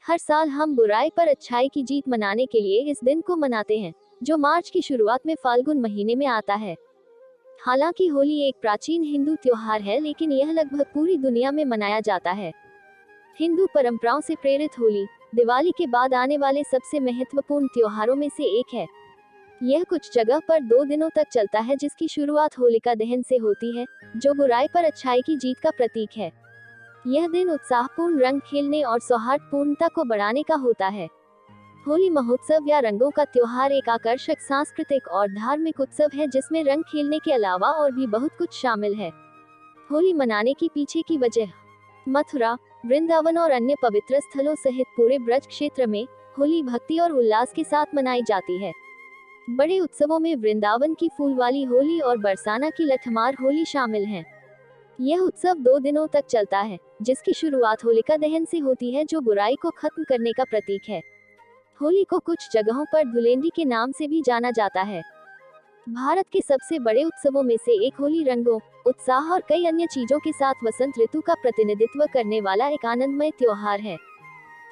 हर साल हम बुराई पर अच्छाई की जीत मनाने के लिए इस दिन को मनाते हैं, जो मार्च की शुरुआत में फाल्गुन महीने में आता है। हालांकि होली एक प्राचीन हिंदू त्योहार है, लेकिन यह लगभग पूरी दुनिया में मनाया जाता है। हिंदू परंपराओं से प्रेरित होली दिवाली के बाद आने वाले सबसे महत्वपूर्ण त्योहारों में से एक है। यह कुछ जगह पर 2 दिनों तक चलता है, जिसकी शुरुआत होलिका दहन से होती है, जो बुराई पर अच्छाई की जीत का प्रतीक है। यह दिन उत्साहपूर्ण रंग खेलने और सौहार्दपूर्णता को बढ़ाने का होता है। होली महोत्सव या रंगों का त्योहार एक आकर्षक सांस्कृतिक और धार्मिक उत्सव है, जिसमें रंग खेलने के अलावा और भी बहुत कुछ शामिल है। होली मनाने की पीछे की वजह: मथुरा, वृंदावन और अन्य पवित्र स्थलों सहित पूरे ब्रज क्षेत्र में होली भक्ति और उल्लास के साथ मनाई जाती है। बड़े उत्सवों में वृंदावन की फूलवाली होली और बरसाना की लठमार होली शामिल हैं। यह उत्सव 2 दिनों तक चलता है, जिसकी शुरुआत होलिका दहन से होती है, जो बुराई को खत्म करने का प्रतीक है। होली को कुछ जगहों पर धुलेंडी के नाम से भी जाना जाता है। भारत के सबसे बड़े उत्सवों में से एक होली रंगों, उत्साह और कई अन्य चीजों के साथ वसंत ऋतु का प्रतिनिधित्व करने वाला एक आनंदमय त्योहार है।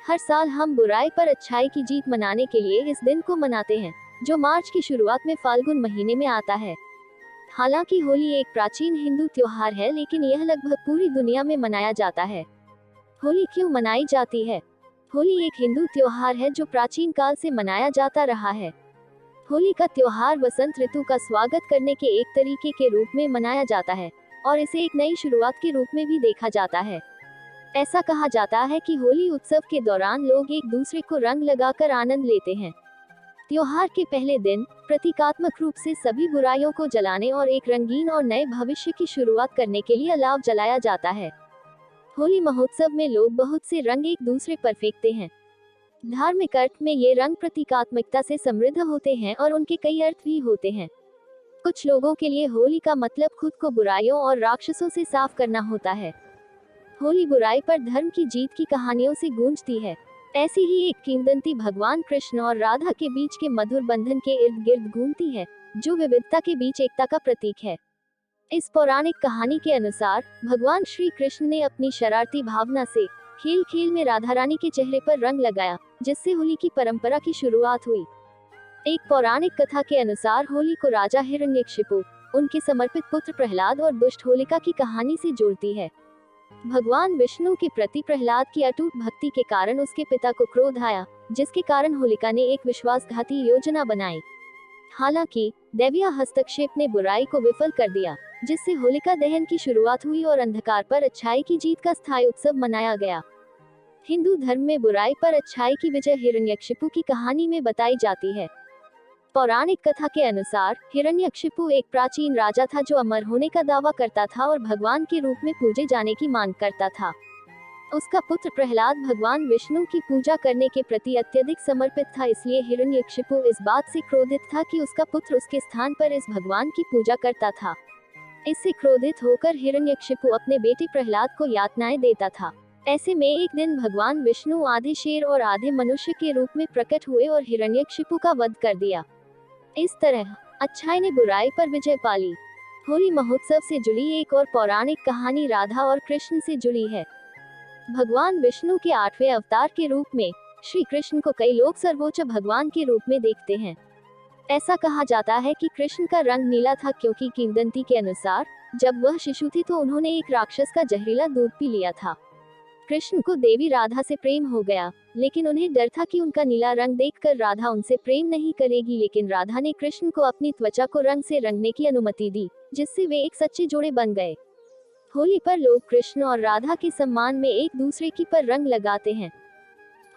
हर साल हम बुराई पर अच्छाई की जीत मनाने के लिए इस दिन को मनाते हैं, जो मार्च की शुरुआत में फाल्गुन महीने में आता है। हालांकि होली एक प्राचीन हिंदू त्योहार है, लेकिन यह लगभग पूरी दुनिया में मनाया जाता है। होली क्यों मनाई जाती है? होली एक हिंदू त्योहार है जो प्राचीन काल से मनाया जाता रहा है। होली का त्योहार वसंत ऋतु का स्वागत करने के एक तरीके के रूप में मनाया जाता है, और इसे एक नई शुरुआत के रूप में भी देखा जाता है। ऐसा कहा जाता है कि होली उत्सव के दौरान लोग एक दूसरे को रंग लगाकर आनंद लेते हैं। त्योहार के पहले दिन प्रतीकात्मक रूप से सभी बुराइयों को जलाने और एक रंगीन और नए भविष्य की शुरुआत करने के लिए अलाव जलाया जाता है। होली महोत्सव में लोग बहुत से रंग एक दूसरे पर फेंकते हैं। धार्मिक अर्थ में ये रंग प्रतीकात्मकता से समृद्ध होते हैं और उनके कई अर्थ भी होते हैं। कुछ लोगों के लिए होली का मतलब खुद को बुराइयों और राक्षसों से साफ करना होता है। होली बुराई पर धर्म की जीत की कहानियों से गूंजती है। ऐसी ही एक किंवदंती भगवान कृष्ण और राधा के बीच के मधुर बंधन के इर्द गिर्द घूमती है, जो विविधता के बीच एकता का प्रतीक है। इस पौराणिक कहानी के अनुसार भगवान श्री कृष्ण ने अपनी शरारती भावना से खेल खेल में राधा रानी के चेहरे पर रंग लगाया, जिससे होली की परंपरा की शुरुआत हुई। एक पौराणिक कथा के अनुसार होली को राजा हिरण्यकशिपु, उनके समर्पित पुत्र प्रहलाद और दुष्ट होलिका की कहानी से जोड़ती है। भगवान विष्णु के प्रति प्रहलाद की अटूट भक्ति के कारण उसके पिता को क्रोध आया, जिसके कारण होलिका ने एक विश्वासघाती योजना बनाई। हालांकि दैवीय हस्तक्षेप ने बुराई को विफल कर दिया, जिससे होलिका दहन की शुरुआत हुई और अंधकार पर अच्छाई की जीत का स्थायी उत्सव मनाया गया। हिंदू धर्म में बुराई पर अच्छाई की विजय हिरण्यकशिपु की कहानी में बताई जाती है। पौराणिक कथा के अनुसार हिरण्यकशिपु एक प्राचीन राजा था जो अमर होने का दावा करता था और भगवान के रूप में पूजे जाने की मांग करता था। उसका पुत्र प्रहलाद भगवान विष्णु की पूजा करने के प्रति अत्यधिक समर्पित था, इसलिए हिरण्यकशिपु इस बात से क्रोधित था कि उसका पुत्र उसके स्थान पर इस भगवान की पूजा करता था। इससे क्रोधित होकर हिरण्यकशिपु अपने बेटे प्रहलाद को यातनाएं देता था। ऐसे में एक दिन भगवान विष्णु आधे शेर और आधे मनुष्य के रूप में प्रकट हुए और हिरण्यकशिपु का वध कर दिया। इस तरह अच्छाई ने बुराई पर विजय पाली। होली महोत्सव से जुड़ी एक और पौराणिक कहानी राधा और कृष्ण से जुड़ी है। भगवान विष्णु के 8वें अवतार के रूप में श्री कृष्ण को कई लोग सर्वोच्च भगवान के रूप में देखते हैं। ऐसा कहा जाता है कि कृष्ण का रंग नीला था, क्योंकि किंवदंती के अनुसार जब वह शिशु थे तो उन्होंने एक राक्षस का जहरीला दूध पी लिया था। कृष्ण को देवी राधा से प्रेम हो गया, लेकिन उन्हें डर था कि उनका नीला रंग देखकर राधा उनसे प्रेम नहीं करेगी, लेकिन राधा ने कृष्ण को अपनी त्वचा को रंग से रंगने की अनुमति दी, जिससे वे एक सच्चे जोड़े बन गए। होली पर लोग कृष्ण और राधा के सम्मान में एक दूसरे की पर रंग लगाते हैं।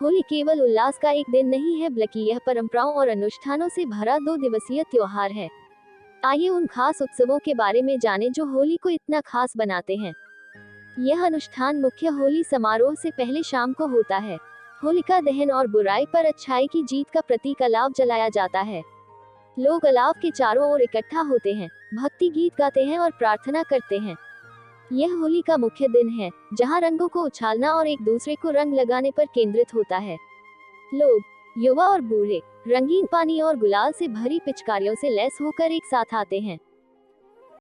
होली केवल उल्लास का एक दिन नहीं है, बल्कि यह परंपराओं और अनुष्ठानों से भरा 2 दिवसीय त्योहार है। आइए उन खास उत्सवों के बारे में जानें जो होली को इतना खास बनाते हैं। यह अनुष्ठान मुख्य होली समारोह से पहले शाम को होता है। होलिका दहन और बुराई पर अच्छाई की जीत का प्रतीक अलाव जलाया जाता है। लोग अलाव के चारों ओर इकट्ठा होते हैं, भक्ति गीत गाते हैं और प्रार्थना करते हैं। यह होली का मुख्य दिन है, जहां रंगों को उछालना और एक दूसरे को रंग लगाने पर केंद्रित होता है। लोग, युवा और बूढ़े, रंगीन पानी और गुलाल से भरी पिचकारियों से लैस होकर एक साथ आते हैं।